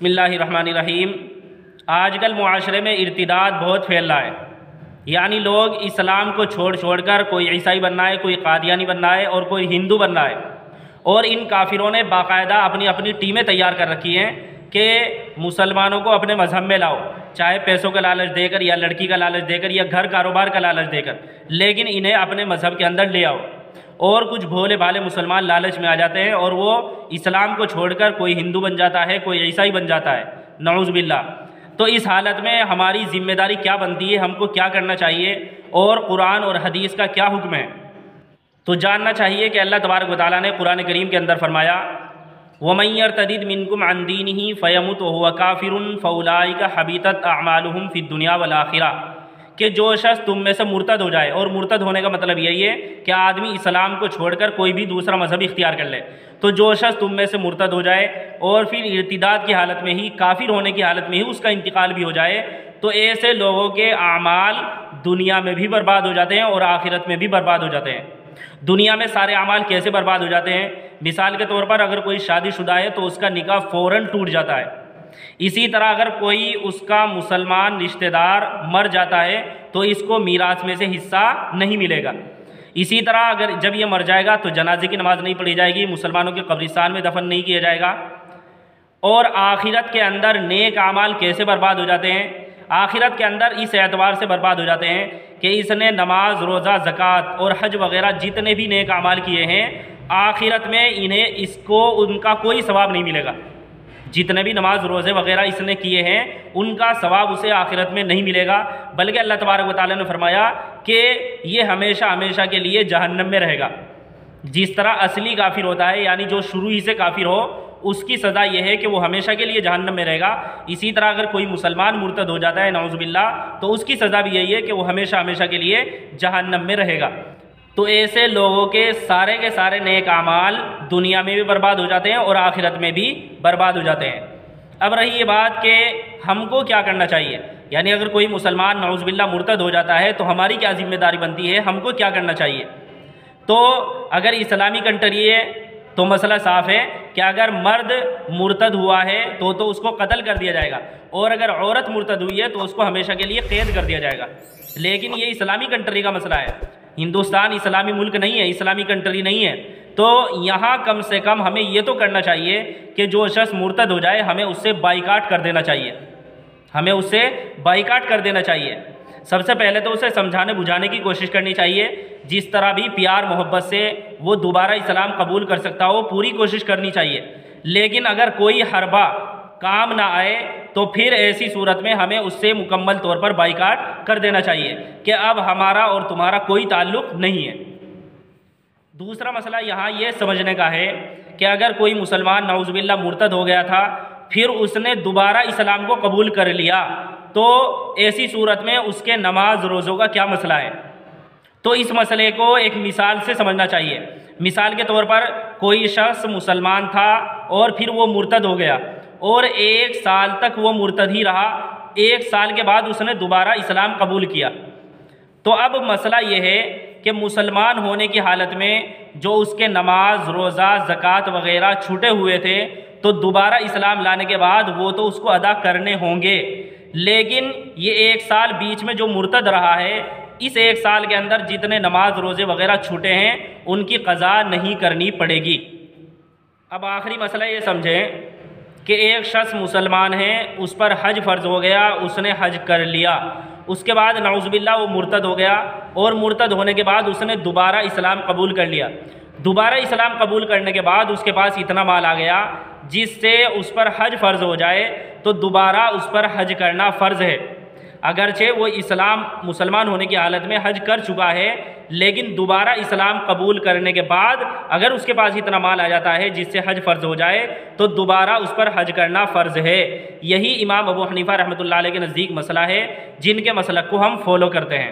بسم اللہ الرحمن الرحیم۔ آج کل معاشرے میں ارتداد بہت پھیل رہا ہے، یعنی لوگ اسلام کو چھوڑ کر کوئی عیسائی بننا ہے، کوئی قادیانی بننا ہے اور کوئی ہندو بننا ہے، اور ان کافروں نے باقاعدہ اپنی ٹیمیں تیار کر رکھی ہیں کہ مسلمانوں کو اپنے مذہب میں لاؤ، چاہے پیسوں کا لالچ دے کر یا لڑکی کا لالچ دے کر یا گھر کاروبار کا لالچ دے کر، لیکن انہیں اپنے مذہب کے اندر لے آؤ۔ اور کچھ بھولے بھالے مسلمان لالچ میں آ جاتے ہیں اور وہ اسلام کو چھوڑ کر کوئی ہندو بن جاتا ہے، کوئی عیسائی بن جاتا ہے، نعوذ باللہ۔ تو اس حالت میں ہماری ذمہ داری کیا بنتی ہے، ہم کو کیا کرنا چاہیے اور قرآن اور حدیث کا کیا حکم ہے؟ تو جاننا چاہیے کہ اللہ تبارک و تعالیٰ نے قرآن کریم کے اندر فرمایا وَمَن يَرْتَدِدْ مِنْكُمْ عَنْ دِينِهِ فَيَمُتْ وَهُوَ كَافِرٌ فَأُولَٰئِكَ حَبِطَتْ أَعْمَالُهُمْ فِي الدُّنْيَا وَالْآخِرَةِ، کہ جو شخص تم میں سے مرتد ہو جائے، اور مرتد ہونے کا مطلب یہی ہے کہ آدمی اسلام کو چھوڑ کر کوئی بھی دوسرا مذہب اختیار کر لے، تو جو شخص تم میں سے مرتد ہو جائے اور پھر ارتداد کی حالت میں ہی، کافر ہونے کی حالت میں ہی اس کا انتقال بھی ہو جائے، تو ایسے لوگوں کے اعمال دنیا میں بھی برباد ہو جاتے ہیں اور آخرت میں بھی برباد ہو جاتے ہیں۔ دنیا میں سارے اعمال کیسے برباد ہو جاتے ہیں؟ مثال کے طور پر اگر کوئی شادی شدہ ہے تو اس کا نکاح فوراً ٹوٹ جاتا ہے۔ اسی طرح اگر کوئی اس کا مسلمان رشتہ دار مر جاتا ہے تو اس کو میراث میں سے حصہ نہیں ملے گا۔ اسی طرح اگر جب یہ مر جائے گا تو جنازے کی نماز نہیں پڑھی جائے گی، مسلمانوں کے قبرستان میں دفن نہیں کیا جائے گا۔ اور آخرت کے اندر نیک اعمال کیسے برباد ہو جاتے ہیں؟ آخرت کے اندر اس اعتبار سے برباد ہو جاتے ہیں کہ اس نے نماز، روزہ، زکوٰۃ اور حج وغیرہ جتنے بھی نیک اعمال کیے ہیں، آخرت میں انہیں ان کا کوئی ثواب نہیں ملے گا۔ جتنے بھی نماز، روزے وغیرہ اس نے کیے ہیں ان کا ثواب اسے آخرت میں نہیں ملے گا، بلکہ اللہ تبارک و تعالیٰ نے فرمایا کہ یہ ہمیشہ ہمیشہ کے لیے جہنم میں رہے گا۔ جس طرح اصلی کافر ہوتا ہے، یعنی جو شروع ہی سے کافر ہو، اس کی سزا یہ ہے کہ وہ ہمیشہ کے لیے جہنم میں رہے گا، اسی طرح اگر کوئی مسلمان مرتد ہو جاتا ہے نعوذ باللہ تو اس کی سزا بھی یہی ہے کہ وہ ہمیشہ ہمیشہ کے لیے جہنم میں رہے گا۔ تو ایسے لوگوں کے سارے نیک اعمال دنیا میں بھی برباد ہو جاتے ہیں اور آخرت میں بھی برباد ہو جاتے ہیں۔ اب رہی یہ بات کہ ہم کو کیا کرنا چاہیے، یعنی اگر کوئی مسلمان نعوذ باللہ مرتد ہو جاتا ہے تو ہماری کیا ذمہ داری بنتی ہے، ہم کو کیا کرنا چاہیے؟ تو اگر اسلامی کنٹری ہے تو مسئلہ صاف ہے کہ اگر مرد مرتد ہوا ہے تو اس کو قتل کر دیا جائے گا، اور اگر عورت مرتد ہوئی ہے تو اس کو ہمیشہ کے لیے قید کر دیا جائے گا۔ لیکن یہ اسلامی کنٹری کا مسئلہ ہے، ہندوستان اسلامی ملک نہیں ہے، اسلامی کنٹری نہیں ہے، تو یہاں کم سے کم ہمیں یہ تو کرنا چاہیے کہ جو شخص مرتد ہو جائے ہمیں اس سے بائیکاٹ کر دینا چاہیے، ہمیں اس سے بائیکاٹ کر دینا چاہیے۔ سب سے پہلے تو اسے سمجھانے بجھانے کی کوشش کرنی چاہیے، جس طرح بھی پیار محبت سے وہ دوبارہ اسلام قبول کر سکتا ہو پوری کوشش کرنی چاہیے۔ لیکن اگر کوئی حربہ کام نہ آئے تو پھر ایسی صورت میں ہمیں اس سے مکمل طور پر بائیکاٹ کر دینا چاہیے کہ اب ہمارا اور تمہارا کوئی تعلق نہیں ہے۔ دوسرا مسئلہ یہاں یہ سمجھنے کا ہے کہ اگر کوئی مسلمان نعوذ باللہ مرتد ہو گیا تھا پھر اس نے دوبارہ اسلام کو قبول کر لیا، تو ایسی صورت میں اس کے نماز روزوں کا کیا مسئلہ ہے؟ تو اس مسئلے کو ایک مثال سے سمجھنا چاہیے۔ مثال کے طور پر کوئی شخص مسلمان تھا اور پھر وہ مرتد ہو گیا اور 1 سال تک وہ مرتد ہی رہا، 1 سال کے بعد اس نے دوبارہ اسلام قبول کیا، تو اب مسئلہ یہ ہے کہ مسلمان ہونے کی حالت میں جو اس کے نماز، روزہ، زکوٰۃ وغیرہ چھوٹے ہوئے تھے تو دوبارہ اسلام لانے کے بعد وہ تو اس کو ادا کرنے ہوں گے، لیکن یہ 1 سال بیچ میں جو مرتد رہا ہے، اس 1 سال کے اندر جتنے نماز، روزے وغیرہ چھوٹے ہیں ان کی قضا نہیں کرنی پڑے گی۔ اب آخری مسئلہ یہ سمجھیں کہ ایک شخص مسلمان ہے، اس پر حج فرض ہو گیا، اس نے حج کر لیا، اس کے بعد نعوذ باللہ وہ مرتد ہو گیا، اور مرتد ہونے کے بعد اس نے دوبارہ اسلام قبول کر لیا۔ دوبارہ اسلام قبول کرنے کے بعد اس کے پاس اتنا مال آ گیا جس سے اس پر حج فرض ہو جائے، تو دوبارہ اس پر حج کرنا فرض ہے۔ اگرچہ وہ مسلمان ہونے کی حالت میں حج کر چکا ہے، لیکن دوبارہ اسلام قبول کرنے کے بعد اگر اس کے پاس اتنا مال آ جاتا ہے جس سے حج فرض ہو جائے تو دوبارہ اس پر حج کرنا فرض ہے۔ یہی امام ابو حنیفہ رحمۃ اللہ علیہ کے نزدیک مسئلہ ہے، جن کے مسلک کو ہم فالو کرتے ہیں۔